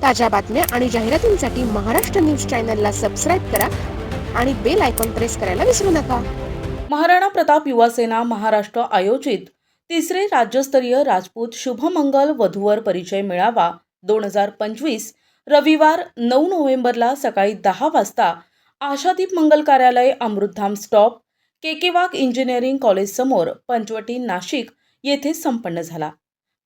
ताज्या बातम्या आणि जाहिरातींसाठी महाराष्ट्र न्यूज चॅनलला सबस्क्राईब करा आणि बेल आयकॉन प्रेस करायला विसरू नका। महाराणा प्रताप युवा सेना महाराष्ट्र आयोजित तिसरे राज्यस्तरीय राजपूत शुभमंगल वधूवर परिचय मेळावा 2025 रविवार 9 नोव्हेंबरला सकाळी 10 वाजता आशादीप मंगल कार्यालय अमृतधाम स्टॉप के वाघ इंजिनिअरिंग कॉलेज समोर पंचवटी नाशिक येथे संपन्न झाला।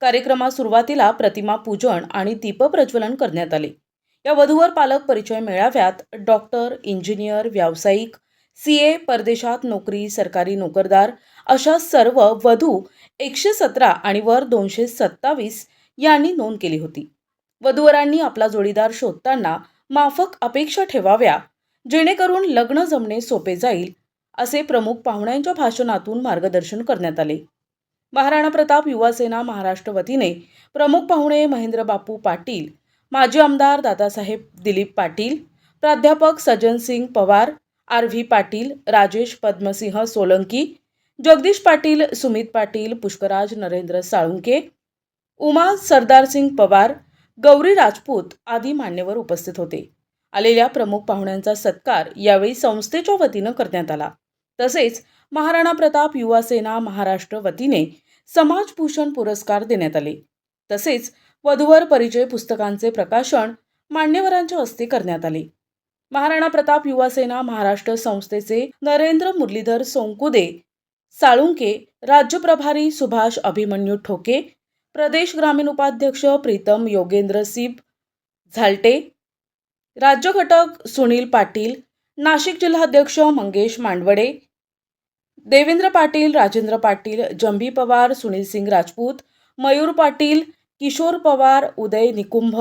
कार्यक्रमात सुरुवातीला प्रतिमा पूजन आणि दीपप्रज्वलन करण्यात आले। या वधूवर पालक परिचय मेळाव्यात डॉक्टर, इंजिनियर, व्यावसायिक, CA, परदेशात नोकरी, सरकारी नोकरदार अशा सर्व वधू 117 आणि वर 227 यांनी नोंद केली होती। वधूवरांनी आपला जोडीदार शोधताना माफक अपेक्षा ठेवाव्या जेणेकरून लग्न जमणे सोपे जाईल असे प्रमुख पाहुण्यांच्या भाषणातून मार्गदर्शन करण्यात आले। महाराणा प्रताप युवा सेना महाराष्ट्र वतीने प्रमुख पाहुणे महेंद्र बापू पाटील, माजी आमदार दादासाहेब दिलीप पाटील, प्राध्यापक सज्जन सिंग पवार, RV पाटील, राजेश पद्मसिंह सोलंकी, जगदीश पाटील, सुमित पाटील, पुष्कराज नरेंद्र साळुंके, उमा सरदार सिंग पवार, गौरी राजपूत आदी मान्यवर उपस्थित होते। आलेल्या प्रमुख पाहुण्यांचा सत्कार यावेळी संस्थेच्या वतीने करण्यात आला। तसेच महाराणा प्रताप युवा सेना महाराष्ट्र वतीने समाजभूषण पुरस्कार देण्यात आले। तसेच वधूवर परिचय पुस्तकांचे प्रकाशन मान्यवरांच्या हस्ते करण्यात आले। महाराणा प्रताप युवा सेना महाराष्ट्र संस्थेचे नरेंद्र मुरलीधर सोंकुदे साळुंके, राज्य प्रभारी सुभाष अभिमन्यू ठोके, प्रदेश ग्रामीण उपाध्यक्ष प्रीतम योगेंद्र सिब झालटे, राज्य घटक सुनील पाटील, नाशिक जिल्हाध्यक्ष मंगेश मांडवडे, देवेंद्र पाटील, राजेंद्र पाटील, जंभी पवार, सुनील सिंग राजपूत, मयूर पाटील, किशोर पवार, उदय निकुंभ,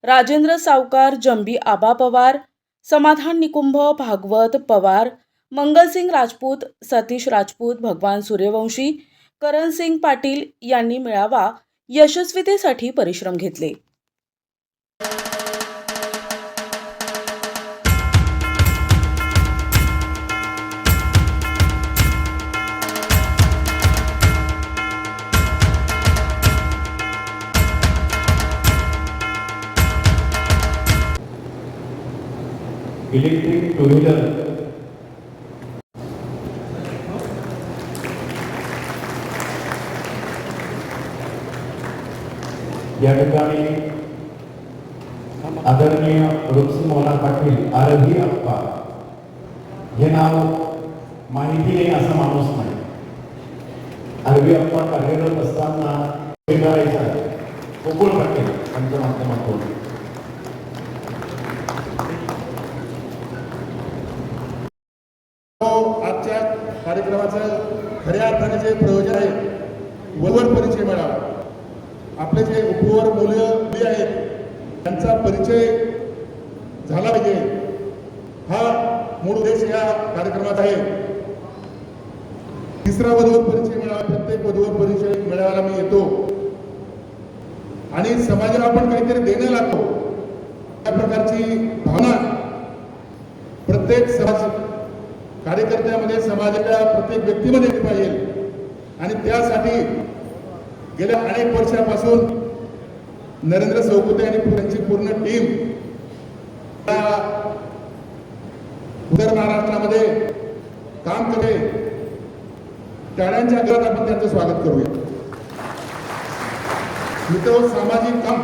राजेंद्र सावकार, जंभी आबा पवार, समाधान निकुंभ, भागवत पवार, मंगलसिंग राजपूत, सतीश राजपूत, भगवान सूर्यवंशी, करण सिंग पाटील यांनी मेळावा यशस्वीतेसाठी परिश्रम घेतले। इलेक्ट्रिक टू व्हीलर या ठिकाणी आदरणीय रुक्सिंग मोला पाटील RV अप्पा हे नाव माहिती नाही असा माणूस नाही। RV अप्पा कार्यरत असताना करायचा गोकुळ पाटील यांच्या माध्यमातून आजच्या कार्यक्रमाचं खऱ्या अर्थाने जे प्रयोजन आहे वधूवर परिचय मेळावा, आपले जे उपवर मुली आहेत त्यांचा परिचय झाला पाहिजे हा मूळ उद्देश या कार्यक्रमात आहे। तिसरा वधूवर परिचय मेळावा, प्रत्येक वधूवर परिचय मेळाव्याला मी येतो आणि समाजाला आपण काहीतरी देणं लागतो या प्रकारची भावना प्रत्येक समाज कार्यकर्त्यामध्ये समाजाच्या प्रत्येक व्यक्तीमध्ये पाहिजे आणि त्यासाठी गेल्या अनेक वर्षापासून नरेंद्र चौकुते आणि त्यांची पूर्ण टीम उत्तर महाराष्ट्रामध्ये काम करते। टाळ्यांच्या गजरात आपण त्यांचं स्वागत करूया। मित्र, सामाजिक काम,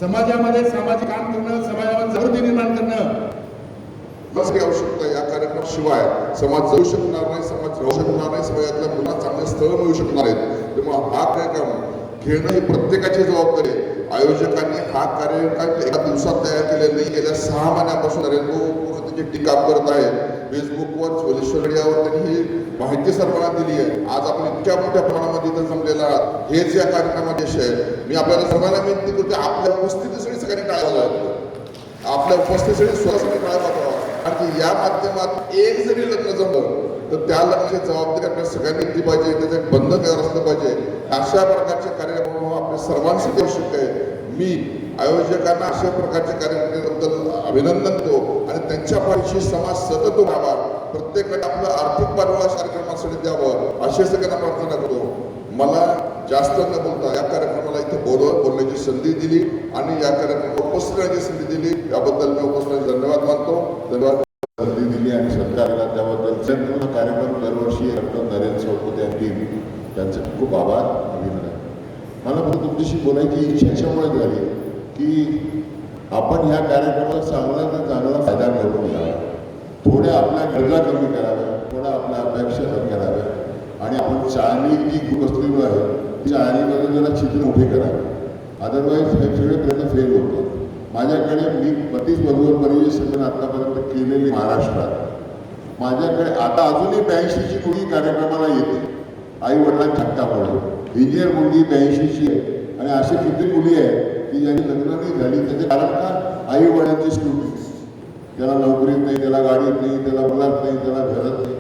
समाजामध्ये सामाजिक काम करणं, समाजामध्ये जागृती निर्माण करणं आवश्यकता या कार्यक्रमाशिवाय समाज जगू शकणार नाही, समाज राहू शकणार नाही, समाजातल्या मुलांना चांगले स्थळ मिळू शकणार आहेत। त्यामुळे हा कार्यक्रम घेणं ही प्रत्येकाची जबाबदारी आहे। आयोजकांनी हा कार्यक्रम एका दिवसात तयार केलेला नाही, गेल्या 6 महिन्यापासून पूर्ण त्याची टीका करत आहेत। फेसबुकवर, सोशल मीडियावर त्यांनी ही माहिती सर्वांना दिली आहे। आज आपण इतक्या मोठ्या प्रमाणामध्ये इथं जमलेला आहात, हेच या कार्यक्रमाचे यश आहे। मी आपल्याला सर्वांना विनंती करतो, आपल्या उपस्थितीसाठी सगळ्यांनी टाळायला आपल्या उपस्थितीसाठी स्वतःसाठी टाळायला आणि या माध्यमात एक जरी लग्न जमलं तर त्या लग्नाची जबाबदारी आपल्या सगळ्यांनी घेतली पाहिजे, त्याचं बंध तयार असलं पाहिजे। अशा प्रकारचे कार्यक्रम आपल्या सर्वांसाठी आवश्यक आहे। मी आयोजकांना अशा प्रकारच्या कार्यक्रमाबद्दल अभिनंदन करतो आणि त्यांच्या पाठीशी समाज सतत उभारावा, प्रत्येकाने आपलं आर्थिक पाठबळ कार्यक्रमासाठी द्यावं अशी सगळ्यांना प्रार्थना करतो। मला जास्त न बोलता या कार्यक्रमाला इथे बोलण्याची संधी दिली आणि या कार्यक्रमाला उपस्थित राहण्याची संधी दिली, याबद्दल मी उपस्थित धन्यवाद मानतो. धन्यवाद. संधी दिली आणि सरकारला त्याबद्दल संपूर्ण कार्यक्रम दरवर्षी डॉक्टर नरेंद्र चौकते आणि टीम त्यांचे खूप आभार, अभिनंदन. मला फक्त तुमच्याशी बोलायची इच्छा याच्यामुळे झाली की आपण ह्या कार्यक्रमाला चांगला चांगला फायदा करून घ्यावा, थोड्या आपल्या गरजा कमी कराव्या, थोड्या आपल्या अपेक्षा कमी कराव्या आणि आपण चाळणी जी बसलेलो आहे ती चाळणीमध्ये जरा चित्र मोठे करावे. अदरवाईज हे सगळे प्रयत्न फेल होतात. माझ्याकडे मी 32 वधूवर परिवेशन आतापर्यंत केलेले महाराष्ट्रात, माझ्याकडे आता अजूनही 82ची मुलगी कार्यक्रमाला येते आई वडिलांच्या हट्टामुळे. इंजिनियर मुलगी 82ची आहे आणि असे किती मुली आहेत की ज्यांची लग्न नाही झाली. त्याचे कारण का? आई वडिलांची स्टुडी. त्याला नोकरीत नाही, त्याला गाडीत नाही, त्याला मुलात नाही, त्याला घरात नाही,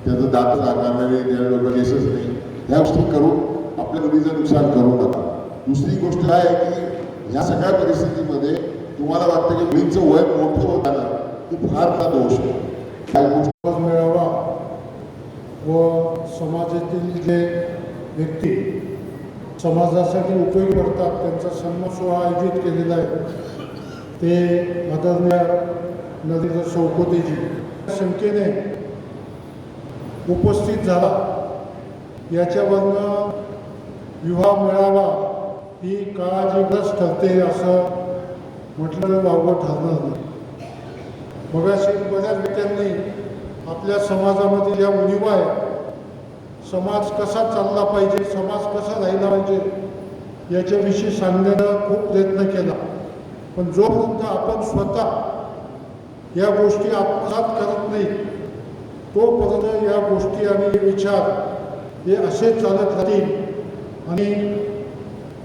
त्याचं दात आकारलं नाही, त्याला लोक केसच नाही. ह्या गोष्टी करून आपल्या मुलीचं नुकसान करू नका. दुसरी गोष्ट काय आहे की ह्या सगळ्या परिस्थितीमध्ये तुम्हाला वाटतं की मुलींचं वय मोठं होताना की फार का दोष आहे. काय गोष्ट मिळावा व समाजातील जे व्यक्ती समाजासाठी उपयोगी पडतात त्यांचा सन्मान सोहळा आयोजित केलेला आहे. ते आदरणीय नरेंद्र चौकतेजी संख्येने उपस्थित झाला. याच्यावरनं विवाह मेळावा ही काळाची गरज ठरते असं म्हटलं वावगं ठरणार नाही. मगाशी बऱ्याच व्यक्तींनी आपल्या समाजामध्ये ज्या उणिवा आहे, समाज कसा चालला पाहिजे, समाज कसा राहिला पाहिजे याच्याविषयी सांगण्याचा खूप प्रयत्न केला. पण जोपर्यंत आपण स्वतः या गोष्टी आत्मसात करत नाही तोपर्यंत या गोष्टी आणि विचार हे असे चालत राहतील आणि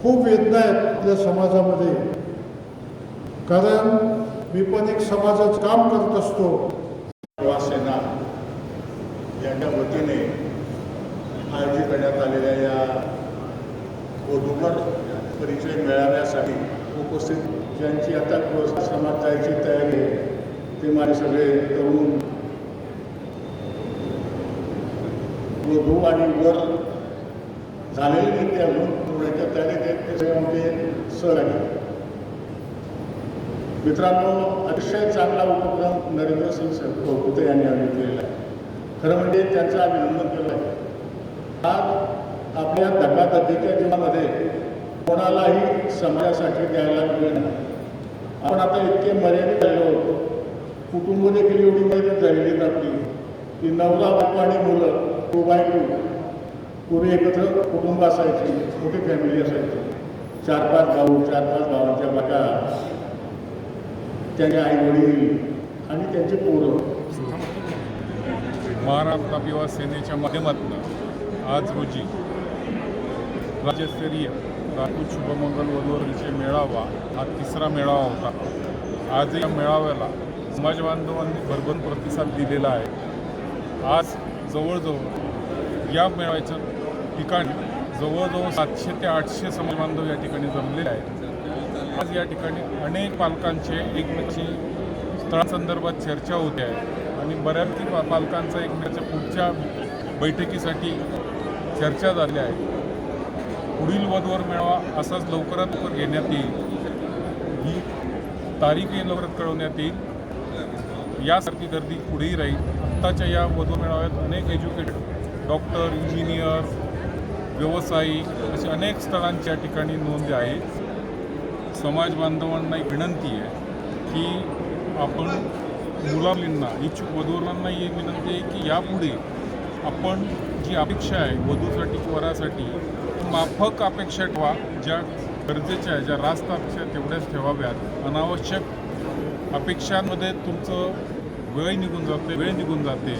खूप वेदना आहेत आपल्या समाजामध्ये. कारण मी पण एक समाजाचं काम करत असतो. युवा सेना यांच्या वतीने आयोजित करण्यात आलेल्या या वधूवर परिचय मेळाव्यासाठी उपस्थित ज्यांची आता समाज जायची तयारी आहे ते माझे सगळे तरुण वधू आणि वर झालेले नेते अजून थोड्याच्या तयारीत आहेत ते सगळे आमचे सहकारी मित्रांनो. अतिशय चांगला उपक्रम नरेंद्र सिंग चौकते यांनी आयोजित केलेला आहे. खरं म्हणजे त्यांचं अभिनंदन केलं आहे. आज आपल्या धकाधकीच्या जीवनामध्ये कोणालाही समाजासाठी द्यायला वेळ नाही. आपण आता इतके मर्यादित झालो होतो. कुटुंब देखील एवढी मर्यादित झालेली आहेत आपली की नवरा बायको आणि मुलं, तो बायको, पूर्वी एकत्र कुटुंब असायची, मोठी फॅमिली असायची, 4-5 भाऊ, 4-5 भावांच्या बाका, त्यांचे आई वडील आणि त्यांचे पोरं. महाराष्ट्र युवा सेनेच्या माध्यमातून आज रोजी राज्यस्तरीय राजपूत शुभमंगल वधूवरीचे मेळावा हा 3रा मेळावा होता. आज या मेळाव्याला समाजबांधवांनी भरभरून प्रतिसाद दिलेला आहे. आज जवळजवळ या मेळाव्याच्या ठिकाणी जवळजवळ 700 ते 800 समाजबांधव या ठिकाणी जमलेले आहेत. आज या ठिकाणी अनेक पालकांचे एकमेकांची स्थळासंदर्भात चर्चा होते आहे आणि बऱ्यापैकी पालकांचा एकमेकांच्या पुढच्या बैठकीसाठी चर्चा झाली आहे. पुढील वधूवर मेळावा असाच लवकरात लवकर घेण्यात येईल. ही तारीखही लवकरात कळवण्यात येईल. यासारखी गर्दी पुढेही राहील. आत्ताच्या या वधू मेळाव्यात अनेक एज्युकेटेड डॉक्टर, इंजिनियर, व्यावसायिक असे अनेक स्थळांची या ठिकाणी नोंद आहे. समाज बांधवांना एक विनंती आहे की आपण मुलांना, इच्छुक वधूवरांना ही विनंती आहे की यापुढे आपण जी अपेक्षा आहे वधूसाठी, वरासाठी माफक अपेक्षा ठेवा. ज्या गरजेच्या आहे, ज्या रास्त अपेक्षा तेवढ्याच ठेवाव्यात. अनावश्यक अपेक्षांमध्ये तुमचं वेळ निघून जाते.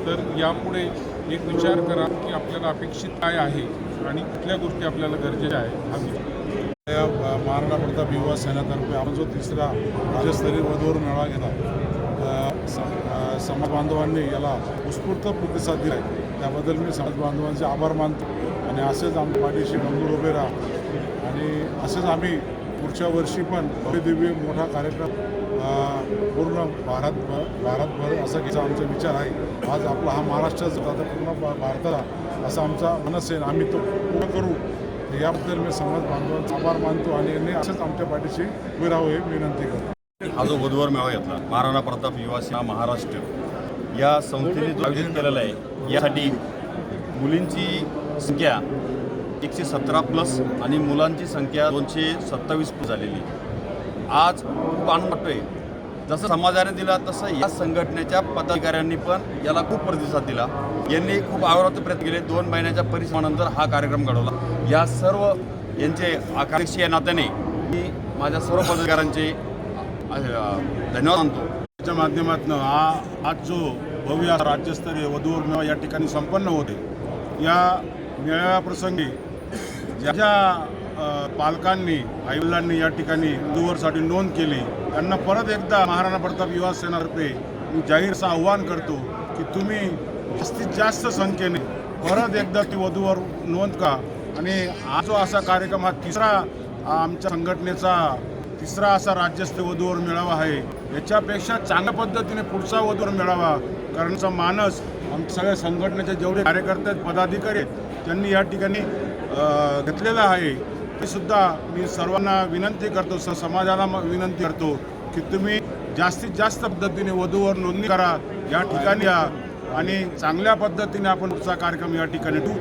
तर यापुढे एक विचार करा की आपल्याला अपेक्षित काय आहे आणि कुठल्या गोष्टी आपल्याला गरजेच्या आहे हा विचार. या महाराष्ट्र प्रताप युवा सेनेतर्फे आपण जो 3रा राज्यस्तरीय वधूवर मेळावा घेतला, समाज बांधवांनी याला उत्स्फूर्त प्रतिसाद दिला आहे. त्याबद्दल मी समाज बांधवांचे आभार मानतो आणि असेच आमच्या पाठीशी खंबीर उभे राहा आणि असेच आम्ही पुढच्या वर्षी पण भव्यदिव्य मोठा कार्यक्रम पूर्ण भारतभर असा घ्यायचा आमचा विचार आहे. आज आपला हा महाराष्ट्राचा आता पूर्ण भारताला असा आमचा मनस आहे. आम्ही तो पूर्ण करू याबद्दल मी समाज बांधवांचा आभार मानतो आणि यांनी असंच आमच्या पाठीशी उभे राहावं हे विनंती करतो. हा जो वधूवर मेळावा घेतला महाराणा प्रताप युवा सेना महाराष्ट्र या संस्थेने जो आयोजित केलेला आहे, यासाठी मुलींची संख्या 117+ आणि मुलांची संख्या 227 झालेली. आज खूप आनंद वाटतोय. जसं समाजाने दिला तसं या संघटनेच्या पदाधिकाऱ्यांनी पण याला खूप प्रतिसाद दिला. यांनी खूप अहोरात्र प्रयत्न केले. 2 महिन्याच्या परिश्रमानंतर हा कार्यक्रम घडवला. या सर्व यांचे अध्यक्ष या नात्याने मी माझ्या सर्व पदाधिकाऱ्यांचे धन्यवाद मानतो. त्याच्या माध्यमातून आज जो भव्य राज्यस्तरीय वधूवर मेळावा या ठिकाणी संपन्न होते, या मेळाव्याप्रसंगी ज्या पालकांनी आईवडिलांनी या ठिकाणी वधूवरसाठी नोंद केली, त्यांना परत एकदा महाराणा प्रताप युवा सेनेतर्फे मी जाहीर असं आव्हान करतो की तुम्ही जास्तीत जास्त संख्येने परत एकदा ती वधूवर नोंद का. आणि हा जो असा कार्यक्रम, हा तिसरा आमच्या संघटनेचा तिसरा असा राज्यस्तरीय वधूवर मेळावा आहे. याच्यापेक्षा चांगल्या पद्धतीने पुढचा वधूवर मेळावा करण्याचा मानस आमच्या सगळ्या संघटनेचे जेवढे कार्यकर्ते आहेत, पदाधिकारी आहेत, त्यांनी या ठिकाणी घेतलेला आहे. ते सुद्धा मी सर्वांना विनंती करतो, समाजाला विनंती करतो की तुम्ही जास्तीत जास्त पद्धतीने वधूवर नोंदणी करा, या ठिकाणी या आणि चांगल्या पद्धतीने आपण पुढचा कार्यक्रम या ठिकाणी ठेवू.